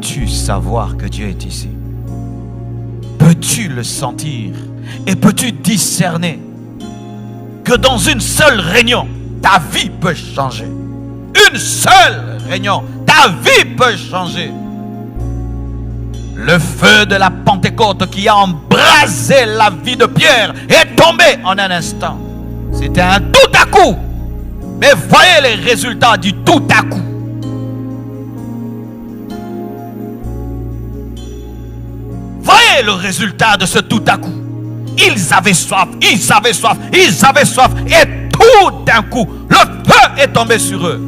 peux-tu savoir que Dieu est ici? Peux-tu le sentir? Et peux-tu discerner que dans une seule réunion, ta vie peut changer? Une seule réunion, ta vie peut changer. Le feu de la Pentecôte qui a embrasé la vie de Pierre est tombé en un instant. C'était un tout à coup. Mais voyez les résultats du tout à coup. Voyez le résultat de ce tout à coup. Ils avaient soif, ils avaient soif, ils avaient soif. Et tout d'un coup, le feu est tombé sur eux.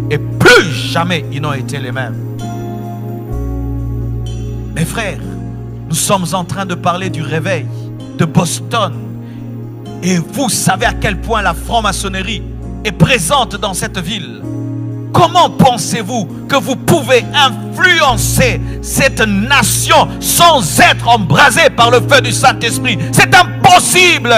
Et plus jamais ils n'ont été les mêmes. Mes frères, nous sommes en train de parler du réveil de Boston. Et vous savez à quel point la franc-maçonnerie est présente dans cette ville. Comment pensez-vous que vous pouvez influencer cette nation sans être embrasé par le feu du Saint-Esprit? C'est impossible.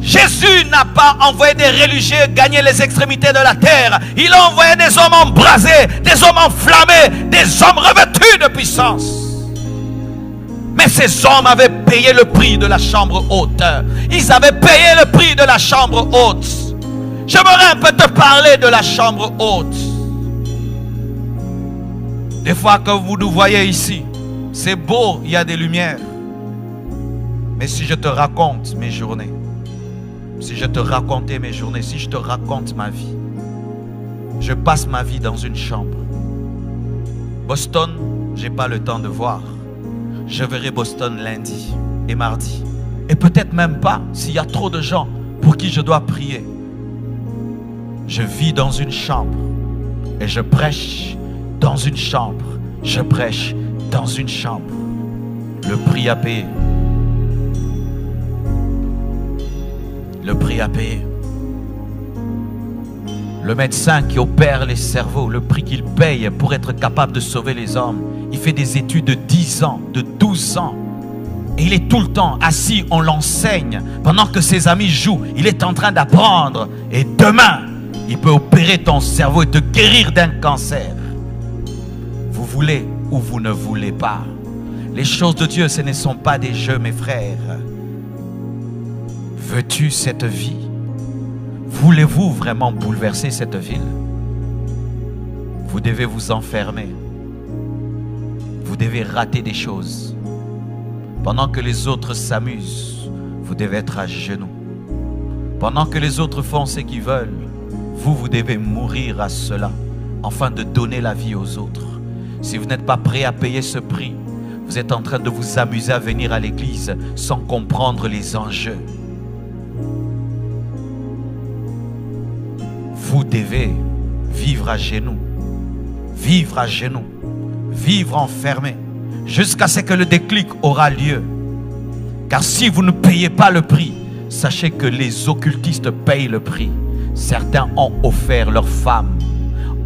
Jésus n'a pas envoyé des religieux gagner les extrémités de la terre. Il a envoyé des hommes embrasés, des hommes enflammés, des hommes revêtus de puissance. Mais ces hommes avaient payé le prix de la chambre haute. Ils avaient payé le prix de la chambre haute. J'aimerais un peu te parler de la chambre haute. Des fois que vous nous voyez ici, c'est beau, il y a des lumières. Mais si je te raconte mes journées, si je te racontais mes journées, si je te raconte ma vie, je passe ma vie dans une chambre. Boston, je n'ai pas le temps de voir. Je verrai Boston lundi et mardi. Et peut-être même pas s'il y a trop de gens pour qui je dois prier. Je vis dans une chambre et je prêche dans une chambre. Je prêche dans une chambre. Le prix à payer. Le prix à payer. Le médecin qui opère les cerveaux, le prix qu'il paye pour être capable de sauver les hommes. Il fait des études de 10 ans, de 12 ans. Et il est tout le temps assis, on l'enseigne. Pendant que ses amis jouent, il est en train d'apprendre. Et demain, il peut opérer ton cerveau et te guérir d'un cancer. Vous voulez ou vous ne voulez pas. Les choses de Dieu, ce ne sont pas des jeux, mes frères. Veux-tu cette vie? Voulez-vous vraiment bouleverser cette ville? Vous devez vous enfermer. Vous devez rater des choses. Pendant que les autres s'amusent, vous devez être à genoux. Pendant que les autres font ce qu'ils veulent, vous devez mourir à cela, afin de donner la vie aux autres. Si vous n'êtes pas prêt à payer ce prix, vous êtes en train de vous amuser à venir à l'église sans comprendre les enjeux. Vous devez vivre à genoux, vivre à genoux, vivre enfermé, jusqu'à ce que le déclic aura lieu. Car si vous ne payez pas le prix, sachez que les occultistes payent le prix. Certains ont offert leurs femmes,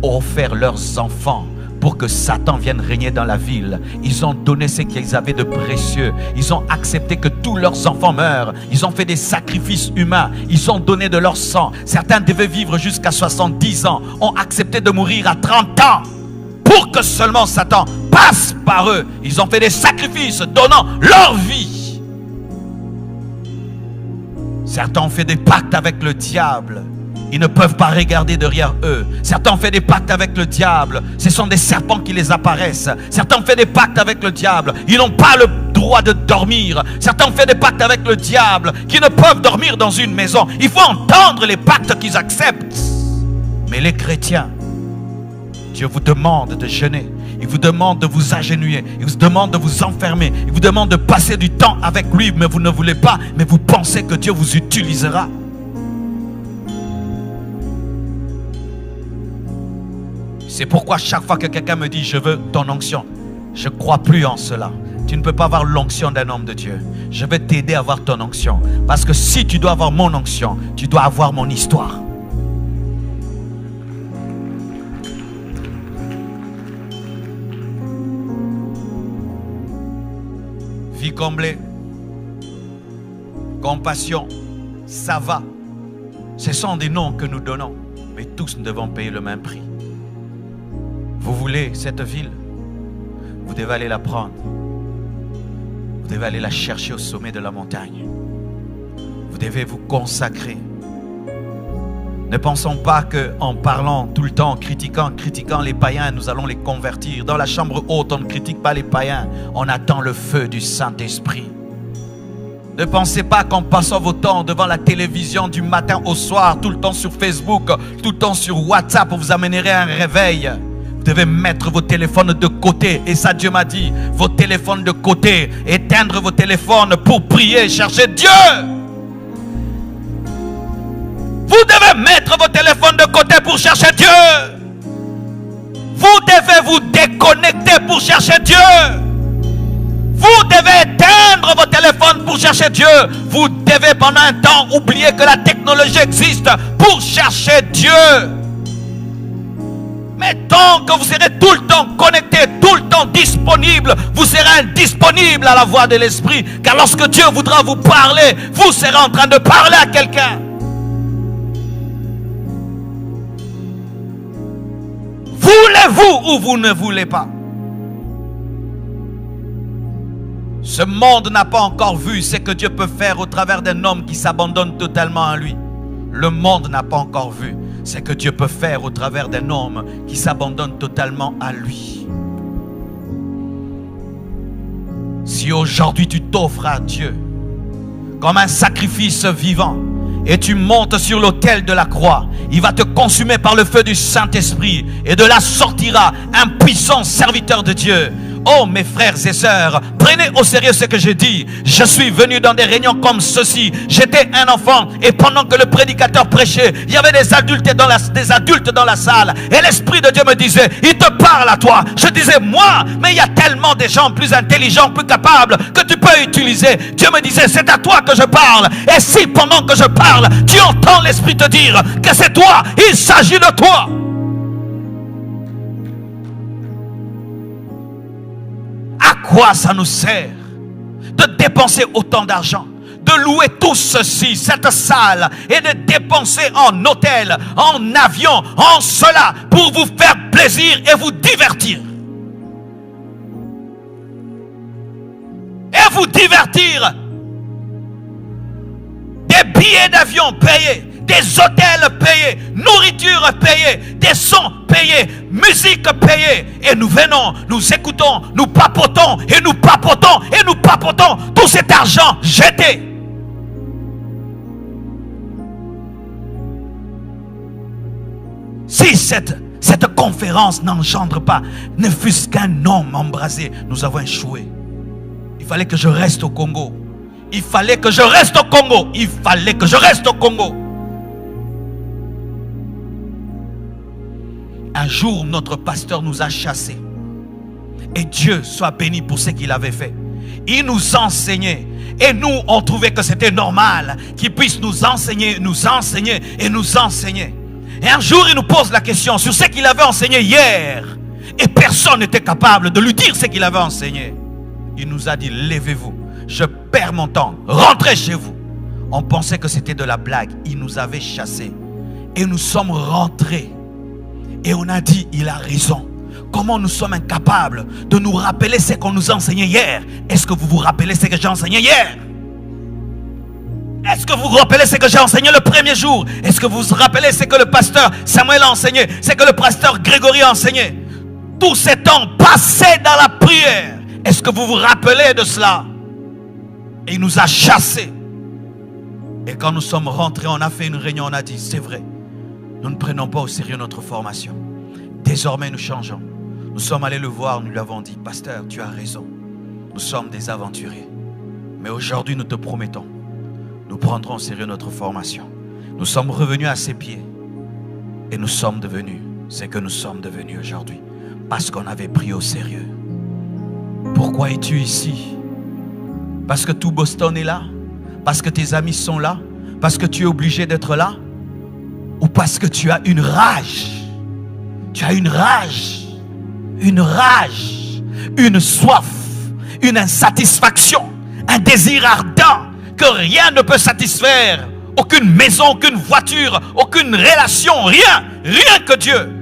ont offert leurs enfants pour que Satan vienne régner dans la ville. Ils ont donné ce qu'ils avaient de précieux. Ils ont accepté que tous leurs enfants meurent. Ils ont fait des sacrifices humains. Ils ont donné de leur sang. Certains devaient vivre jusqu'à 70 ans. Ont accepté de mourir à 30 ans pour que seulement Satan passe par eux. Ils ont fait des sacrifices donnant leur vie. Certains ont fait des pactes avec le diable. Ils ne peuvent pas regarder derrière eux. Certains ont fait des pactes avec le diable. Ce sont des serpents qui les apparaissent. Certains ont fait des pactes avec le diable. Ils n'ont pas le droit de dormir. Certains ont fait des pactes avec le diable qui ne peuvent dormir dans une maison. Il faut entendre les pactes qu'ils acceptent. Mais les chrétiens, Dieu vous demande de jeûner. Il vous demande de vous agenouiller. Il vous demande de vous enfermer. Il vous demande de passer du temps avec lui. Mais vous ne voulez pas. Mais vous pensez que Dieu vous utilisera. C'est pourquoi chaque fois que quelqu'un me dit « Je veux ton onction », je ne crois plus en cela. Tu ne peux pas avoir l'onction d'un homme de Dieu. Je vais t'aider à avoir ton onction. Parce que si tu dois avoir mon onction, tu dois avoir mon histoire. Vie comblée, compassion, ça va. Ce sont des noms que nous donnons. Mais tous nous devons payer le même prix. Vous voulez cette ville? Vous devez aller la prendre. Vous devez aller la chercher au sommet de la montagne. Vous devez vous consacrer. Ne pensons pas qu'en parlant tout le temps, en critiquant les païens, nous allons les convertir. Dans la chambre haute, on ne critique pas les païens. On attend le feu du Saint-Esprit. Ne pensez pas qu'en passant vos temps devant la télévision du matin au soir, tout le temps sur Facebook, tout le temps sur WhatsApp, vous amènerez un réveil. Vous devez mettre vos téléphones de côté. Et ça, Dieu m'a dit, vos téléphones de côté. Éteindre vos téléphones pour prier, chercher Dieu. Vous devez mettre vos téléphones de côté pour chercher Dieu. Vous devez vous déconnecter pour chercher Dieu. Vous devez éteindre vos téléphones pour chercher Dieu. Vous devez pendant un temps oublier que la technologie existe pour chercher Dieu. Mais tant que vous serez tout le temps connecté, tout le temps disponible, vous serez indisponible à la voix de l'Esprit. Car lorsque Dieu voudra vous parler, vous serez en train de parler à quelqu'un. Voulez-vous ou vous ne voulez pas? Ce monde n'a pas encore vu ce que Dieu peut faire au travers d'un homme qui s'abandonne totalement à lui. Le monde n'a pas encore vu ce que Dieu peut faire au travers d'un homme qui s'abandonne totalement à lui. Si aujourd'hui tu t'offres à Dieu comme un sacrifice vivant et tu montes sur l'autel de la croix, il va te consumer par le feu du Saint-Esprit et de là sortira un puissant serviteur de Dieu. Oh mes frères et sœurs, prenez au sérieux ce que je dis. Je suis venu dans des réunions comme ceci. J'étais un enfant et pendant que le prédicateur prêchait, il y avait des adultes dans la salle. Et l'Esprit de Dieu me disait, il te parle à toi. Je disais, moi, mais il y a tellement de gens plus intelligents, plus capables que tu peux utiliser. Dieu me disait, c'est à toi que je parle. Et si pendant que je parle, tu entends l'Esprit te dire que c'est toi, il s'agit de toi. À quoi ça nous sert de dépenser autant d'argent, de louer tout ceci, cette salle, et de dépenser en hôtel, en avion, en cela, pour vous faire plaisir et vous divertir? Et vous divertir. Des billets d'avion payés, des hôtels payés, nourriture payée, des sons payés, musique payée. Et nous venons, nous écoutons, nous papotons, et nous papotons, et nous papotons tout cet argent jeté. Si cette conférence n'engendre pas, ne fût-ce qu'un homme embrasé, nous avons échoué. Il fallait que je reste au Congo. Il fallait que je reste au Congo. Il fallait que je reste au Congo. Un jour, notre pasteur nous a chassés. Et Dieu soit béni pour ce qu'il avait fait. Il nous enseignait. Et nous, on trouvait que c'était normal qu'il puisse nous enseigner et nous enseigner. Et un jour, il nous pose la question sur ce qu'il avait enseigné hier. Et personne n'était capable de lui dire ce qu'il avait enseigné. Il nous a dit, levez-vous, je perds mon temps, rentrez chez vous. On pensait que c'était de la blague. Il nous avait chassés. Et nous sommes rentrés. Et on a dit, il a raison. Comment nous sommes incapables de nous rappeler ce qu'on nous a enseigné hier? Est-ce que vous vous rappelez ce que j'ai enseigné hier? Est-ce que vous vous rappelez ce que j'ai enseigné le premier jour? Est-ce que vous vous rappelez ce que le pasteur Samuel a enseigné? Ce que le pasteur Grégory a enseigné? Tous ces temps passés dans la prière. Est-ce que vous vous rappelez de cela? Et il nous a chassés. Et quand nous sommes rentrés, on a fait une réunion, on a dit, c'est vrai. Nous ne prenons pas au sérieux notre formation. Désormais, nous changeons. Nous sommes allés le voir, nous lui avons dit, pasteur, tu as raison. Nous sommes des aventuriers. Mais aujourd'hui, nous te promettons, nous prendrons au sérieux notre formation. Nous sommes revenus à ses pieds. Et nous sommes devenus ce que nous sommes devenus aujourd'hui. Parce qu'on avait pris au sérieux. Pourquoi es-tu ici? Parce que tout Boston est là? Parce que tes amis sont là? Parce que tu es obligé d'être là? Ou parce que tu as une rage? Tu as une rage, une soif, une insatisfaction, un désir ardent que rien ne peut satisfaire. Aucune maison, aucune voiture, aucune relation, rien que Dieu.